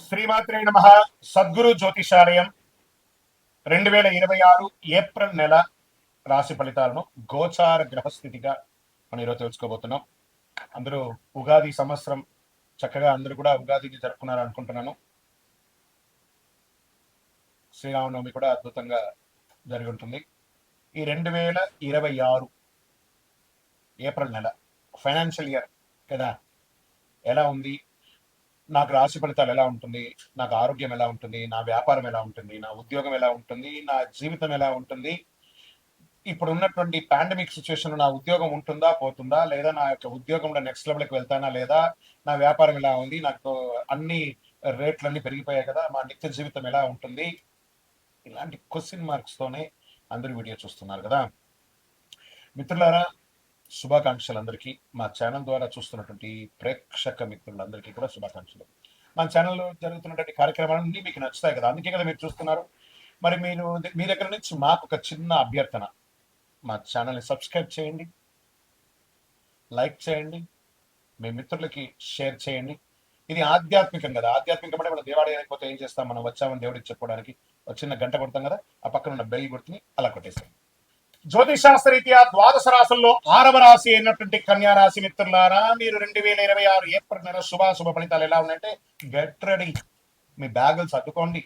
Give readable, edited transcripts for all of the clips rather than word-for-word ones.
శ్రీమాత్రే నమ. సద్గురు జ్యోతిషాలయం 2026 ఏప్రిల్ నెల రాశి ఫలితాలను గోచార గ్రహస్థితిగా మనం ఈరోజు తెలుసుకోబోతున్నాం. అందరూ ఉగాది సంవత్సరం చక్కగా అందరూ కూడా ఉగాదిని జరుపుకున్నారు అనుకుంటున్నాను. శ్రీరామనవమి కూడా అద్భుతంగా జరిగి ఉంటుంది. ఈ 2026 ఏప్రిల్ నెల ఫైనాన్షియల్ ఇయర్ కదా, ఎలా ఉంది, నాకు రాశి ఫలితాలు ఎలా ఉంటుంది, నాకు ఆరోగ్యం ఎలా ఉంటుంది, నా వ్యాపారం ఎలా ఉంటుంది, నా ఉద్యోగం ఎలా ఉంటుంది, నా జీవితం ఎలా ఉంటుంది, ఇప్పుడు ఉన్నటువంటి పాండమిక్ సిచ్యువేషన్ నా ఉద్యోగం ఉంటుందా పోతుందా, లేదా నా యొక్క ఉద్యోగంలో నెక్స్ట్ లెవెల్కి వెళ్తానా లేదా, నా వ్యాపారం ఎలా ఉంది, నాకు అన్ని రేట్లన్నీ పెరిగిపోయాయి కదా, మా నిత్య జీవితం ఎలా ఉంటుంది, ఇలాంటి క్వశ్చన్ మార్క్స్ తోనే అందరూ వీడియో చూస్తున్నారు కదా. మిత్రులారా, శుభాకాంక్షలు అందరికీ. మా ఛానల్ ద్వారా చూస్తున్నటువంటి ప్రేక్షక మిత్రులందరికీ కూడా శుభాకాంక్షలు. మా ఛానల్లో జరుగుతున్నటువంటి కార్యక్రమాలన్నీ మీకు నచ్చుతాయి కదా, అందుకే కదా మీరు చూస్తున్నారు. మరి మీరు మీ దగ్గర నుంచి మాకు ఒక చిన్న అభ్యర్థన, మా ఛానల్ని సబ్స్క్రైబ్ చేయండి, లైక్ చేయండి, మీ మిత్రులకి షేర్ చేయండి. ఇది ఆధ్యాత్మికం కదా, ఆధ్యాత్మికం అంటే మనం దేవాలయానికి పోతే ఏం చేస్తాం, మనం వచ్చామని దేవుడికి చెప్పుకోవడానికి ఒక చిన్న గంట కొడతాం కదా, ఆ పక్కన ఉన్న బెల్ గుర్తుని అలా కొట్టేస్తాం. జ్యోతిష్ శాస్త్ర రీత్యా ద్వాదశ రాశుల్లో 6వ రాశి అయినటువంటి కన్యా రాశి మిత్రులారా, మీరు 2026 ఏప్రిల్ నెల శుభ ఫలితాలు ఎలా ఉన్నాయంటే, గెట్ రెడీ. మీ బ్యాగులు సర్దుకోండి,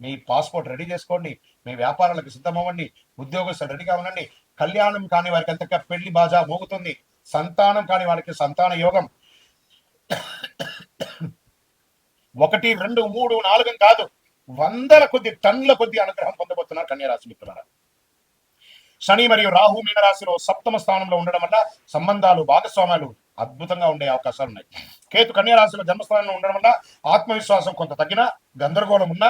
మీ పాస్పోర్ట్ రెడీ చేసుకోండి, మీ వ్యాపారాలకు సిద్ధమవ్వండి, ఉద్యోగస్తులు రెడీగా ఉండండి. కళ్యాణం కాని వారికి అంతగా పెళ్లి బాజా మోగుతుంది. సంతానం కాని వారికి సంతాన యోగం. 1, 2, 3, 4 కాదు, వందల కొద్ది టన్నుల కొద్ది అనుగ్రహం పొందబోతున్నారు కన్యా రాశి మిత్రులారా. శని మరియు రాహు మీనరాశిలో 7వ స్థానంలో ఉండడం వల్ల సంబంధాలు, భాగస్వామ్యాలు అద్భుతంగా ఉండే అవకాశాలు ఉన్నాయి. కేతు కన్యా రాశిలో జన్మస్థానంలో ఉండడం వల్ల ఆత్మవిశ్వాసం కొంత తగ్గినా, గందరగోళం ఉన్నా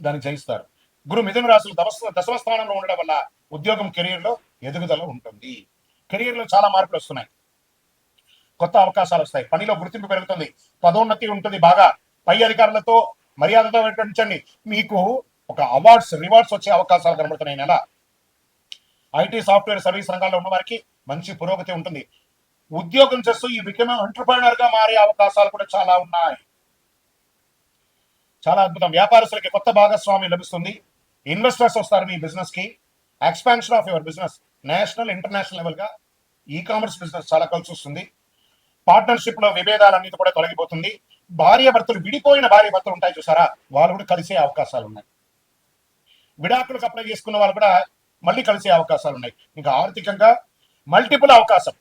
దాన్ని జయిస్తారు. గురు మిథున రాశిలో దశమ స్థానంలో ఉండడం వల్ల ఉద్యోగం, కెరీర్ లో ఎదుగుదల ఉంటుంది. కెరీర్ లో చాలా మార్పులు వస్తున్నాయి, కొత్త అవకాశాలు వస్తాయి, పనిలో గుర్తింపు పెరుగుతుంది, పదోన్నతి ఉంటుంది. బాగా పై అధికారులతో మర్యాదతో వ్యవహరించండి. మీకు ఒక అవార్డ్స్, రివార్డ్స్ వచ్చే అవకాశాలు కనబడుతున్నాయి. నెల ఐటీ, సాఫ్ట్వేర్, సర్వీస్ రంగాల్లో ఉన్న వారికి మంచి పురోగతి ఉంటుంది. ఉద్యోగం చేస్తూ ఈ బికమ్ ఎంటర్ప్రైనర్ గా మారే అవకాశాలు కూడా చాలా ఉన్నాయి. చాలా అద్భుతం. వ్యాపారస్తులకి కొత్త భాగస్వామి లభిస్తుంది. ఇన్వెస్టర్స్ వస్తారు మీ బిజినెస్ కి. Expansion of your business national, international level గా ఈ కామర్స్ బిజినెస్ చాలా కలిసి వస్తుంది. పార్ట్నర్షిప్ లో విభేదాలన్నీ కూడా తొలగిపోతుంది. భార్యాభర్తలు, విడిపోయిన భార్యాభర్తలు ఉంటాయి చూసారా, వాళ్ళు కూడా కలిసే అవకాశాలు ఉన్నాయి. విడాకులకు అప్లై చేసుకున్న వాళ్ళు కూడా మళ్ళీ కలిసే అవకాశాలు ఉన్నాయి. ఇంకా ఆర్థికంగా మల్టిపుల్ అవకాశం,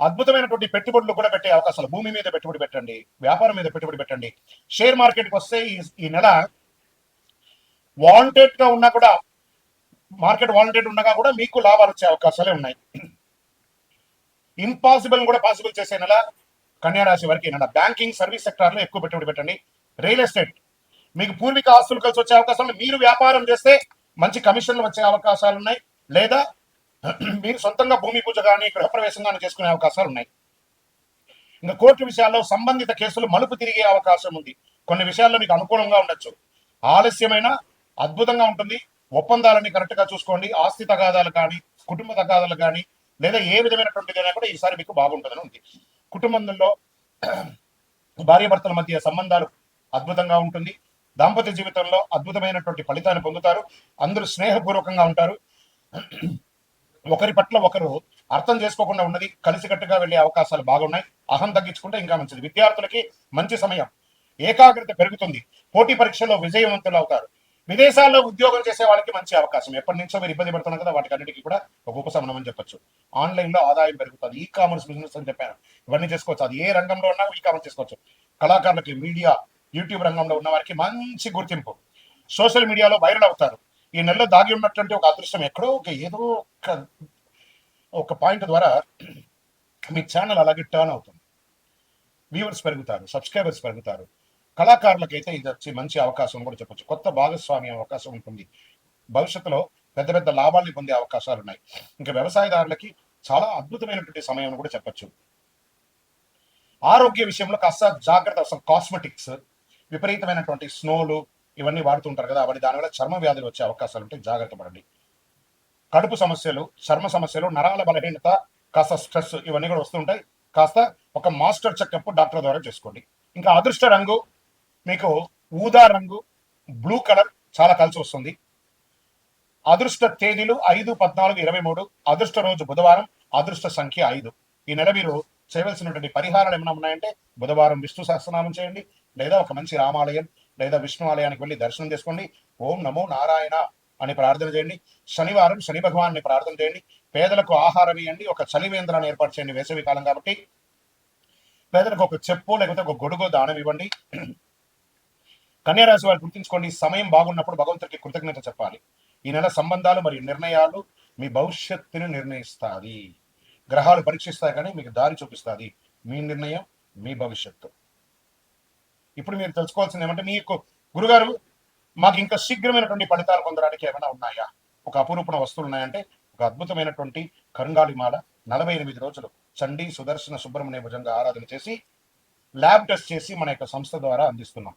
అద్భుతమైనటువంటి పెట్టుబడులు కూడా పెట్టే అవకాశాలు. భూమి మీద పెట్టుబడి పెట్టండి, వ్యాపారం మీద పెట్టుబడి పెట్టండి. షేర్ మార్కెట్కి వస్తే ఈ నెల వాంటెడ్ గా ఉన్నా కూడా, మార్కెట్ వాంటెడ్ ఉండగా కూడా మీకు లాభాలు వచ్చే అవకాశాలే ఉన్నాయి. ఇంపాసిబుల్ కూడా పాసిబుల్ చేసే నెల కన్యా రాశి వారికి నెల. బ్యాంకింగ్, సర్వీస్ సెక్టార్ లో ఎక్కువ పెట్టుబడి పెట్టండి. రియల్ ఎస్టేట్, మీకు పూర్వీక ఆస్తులు కలిసి వచ్చే అవకాశాలు. మీరు వ్యాపారం చేస్తే మంచి కమిషన్లు వచ్చే అవకాశాలు ఉన్నాయి. లేదా మీరు సొంతంగా భూమి పూజ కానీ, గృహప్రవేశం కానీ చేసుకునే అవకాశాలు ఉన్నాయి. ఇంకా కోర్టు విషయాల్లో సంబంధిత కేసులు మలుపు తిరిగే అవకాశం ఉంది. కొన్ని విషయాల్లో మీకు అనుకూలంగా ఉండొచ్చు, ఆలస్యమైన అద్భుతంగా ఉంటుంది. ఒప్పందాలన్నీ కరెక్ట్ గా చూసుకోండి. ఆస్తి తగాదాలు కానీ, కుటుంబ తగాదాలు కానీ, లేదా ఏ విధమైనటువంటిదైనా కూడా ఈసారి మీకు బాగుంటుందని ఉంది. కుటుంబంలో భార్యాభర్తల మధ్య సంబంధాలు అద్భుతంగా ఉంటుంది. దాంపత్య జీవితంలో అద్భుతమైనటువంటి ఫలితాన్ని పొందుతారు. అందరూ స్నేహపూర్వకంగా ఉంటారు. ఒకరి పట్ల ఒకరు అర్థం చేసుకోకుండా ఉన్నది కలిసికట్టుగా వెళ్లే అవకాశాలు బాగున్నాయి. అహం తగ్గించుకుంటే ఇంకా మంచిది. విద్యార్థులకి మంచి సమయం, ఏకాగ్రత పెరుగుతుంది. పోటీ పరీక్షల్లో విజయవంతులు అవుతారు. విదేశాల్లో ఉద్యోగం చేసే వాళ్ళకి మంచి అవకాశం. ఎప్పటి నుంచో మీరు ఇబ్బంది పడుతున్నారు కదా, వాటికి అన్నిటికీ కూడా ఒక ఉపశమనం అని చెప్పొచ్చు. ఆన్లైన్ లో ఆదాయం పెరుగుతుంది. ఈ కామర్స్ బిజినెస్ అని చెప్పాను, ఇవన్నీ చేసుకోవచ్చు. అది ఏ రంగంలో ఉన్నా ఈ కామర్స్ చేసుకోవచ్చు. కళాకారులకి, మీడియా, యూట్యూబ్ రంగంలో ఉన్న వారికి మంచి గుర్తింపు. సోషల్ మీడియాలో వైరల్ అవుతారు. ఈ నెలలో దాగి ఉన్నటువంటి ఒక అదృష్టం ఎక్కడో ఏదో ఒక పాయింట్ ద్వారా మీ ఛానల్ అలాగే టర్న్ అవుతుంది. వ్యూవర్స్ పెరుగుతారు, సబ్స్క్రైబర్స్ పెరుగుతారు. కళాకారులకైతే ఇది వచ్చి మంచి అవకాశం కూడా చెప్పొచ్చు. కొత్త భాగస్వామ్య అవకాశం ఉంటుంది. భవిష్యత్తులో పెద్ద పెద్ద లాభాలను పొందే అవకాశాలు ఉన్నాయి. ఇంకా వ్యవసాయదారులకి చాలా అద్భుతమైనటువంటి సమయం కూడా చెప్పొచ్చు. ఆరోగ్య విషయంలో కాస్త జాగ్రత్త అవసరం. కాస్మెటిక్స్, విపరీతమైనటువంటి స్నోలు ఇవన్నీ వాడుతుంటారు కదా, అవన్నీ దానివల్ల చర్మ వ్యాధులు వచ్చే అవకాశాలు ఉంటాయి, జాగ్రత్త పడండి. కడుపు సమస్యలు, చర్మ సమస్యలు, నరాల బలహీనత, కాస్త స్ట్రెస్ ఇవన్నీ కూడా వస్తుంటాయి. కాస్త ఒక మాస్టర్ చెకప్ డాక్టర్ ద్వారా చేసుకోండి. ఇంకా అదృష్ట రంగు మీకు ఊదా రంగు, బ్లూ కలర్ చాలా కలిసి వస్తుంది. అదృష్ట తేదీలు 5, 14, 23. అదృష్ట రోజు బుధవారం. అదృష్ట సంఖ్య 5. ఈ నెల మీరు చేయవలసినటువంటి పరిహారాలు ఏమైనా ఉన్నాయంటే బుధవారం విష్ణు సహస్రనామం చేయండి, లేదా ఒక మంచి రామాలయం లేదా విష్ణు ఆలయానికి వెళ్ళి దర్శనం చేసుకోండి. ఓం నమో నారాయణ అని ప్రార్థన చేయండి. శనివారం శని భగవాన్ని ప్రార్థన చేయండి. పేదలకు ఆహారం ఇవ్వండి. ఒక చలివేంద్రాన్ని ఏర్పాటు చేయండి, వేసవి కాలం కాబట్టి. పేదలకు ఒక చెప్పు లేకపోతే ఒక గొడుగు దానం ఇవ్వండి. కన్యారాశి వారు గుర్తుంచుకోండి, సమయం బాగున్నప్పుడు భగవంతుడికి కృతజ్ఞత చెప్పాలి. ఈ నెల సంబంధాలు మరియు నిర్ణయాలు మీ భవిష్యత్తును నిర్ణయిస్తాయి. గ్రహాలు పరీక్షిస్తాయి కానీ మీకు దారి చూపిస్తుంది. మీ నిర్ణయం మీ భవిష్యత్తు. ఇప్పుడు మీరు తెలుసుకోవాల్సింది ఏమంటే, మీకు గురుగారు మాకు ఇంకా శీఘ్రమైనటువంటి ఫలితాలు పొందడానికి ఏమైనా ఉన్నాయా, ఒక అపురూపణ వస్తువులు ఉన్నాయంటే ఒక అద్భుతమైనటువంటి కరుంగాళిమాల 48 రోజులు చండీ సుదర్శన సుబ్రహ్మణ్య భుజంగా ఆరాధన చేసి ల్యాబ్ టెస్ట్ చేసి మన యొక్క సంస్థ ద్వారా అందిస్తున్నాం.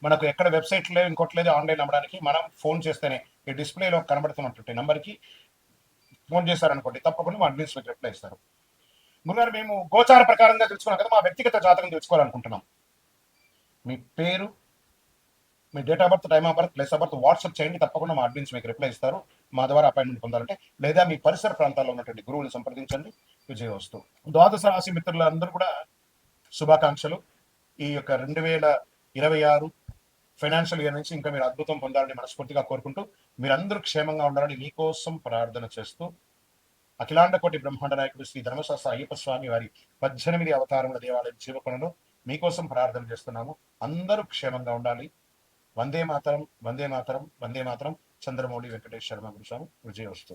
మనకు ఎక్కడ వెబ్సైట్ లేదు, ఇంకోటి లేదు ఆన్లైన్ అమ్మడానికి. మనం ఫోన్ చేస్తేనే ఈ డిస్ప్లేలో కనబడుతున్నటువంటి నెంబర్కి ఫోన్ చేశారనుకోండి, తప్పకుండా మా అడ్మిన్స్ మీకు రిప్లై ఇస్తారు. గురుగారు మేము గోచార ప్రకారంగా తెలుసుకున్నాం కదా, మా వ్యక్తిగత జాతకం తెలుసుకోవాలనుకుంటున్నాం. మీ పేరు, మీ date of birth, time of birth, place of birth WhatsApp చేయండి, తప్పకుండా మా అడ్మిన్స్ మీకు రిప్లై ఇస్తారు. మా ద్వారా అపాయింట్మెంట్ పొందాలంటే, లేదా మీ పరిసర ప్రాంతాల్లో ఉన్నటువంటి గురువుని సంప్రదించండి. విజయవస్తు. ద్వాదశ రాశి మిత్రులందరూ కూడా శుభాకాంక్షలు. ఈ యొక్క 2026 ఫైనాన్షియల్ ఇయర్ నుంచి ఇంకా మీరు అద్భుతం పొందాలని మనస్ఫూర్తిగా కోరుకుంటూ, మీరందరూ క్షేమంగా ఉండాలని మీకోసం ప్రార్థన చేస్తూ, అఖిలాండ కోటి బ్రహ్మాండ నాయకుడు శ్రీ ధర్మశాస్త్ర అయ్యప్ప స్వామి వారి 18 అవతారముల దేవాలయం జీవకొండలో మీకోసం ప్రార్థన చేస్తున్నాము. అందరూ క్షేమంగా ఉండాలి. వందే మాతరం, వందే మాతరం, వందే మాతరం. చంద్రమౌళి వెంకటేష్ శర్మ గురుస్వామి. విజయవస్తు.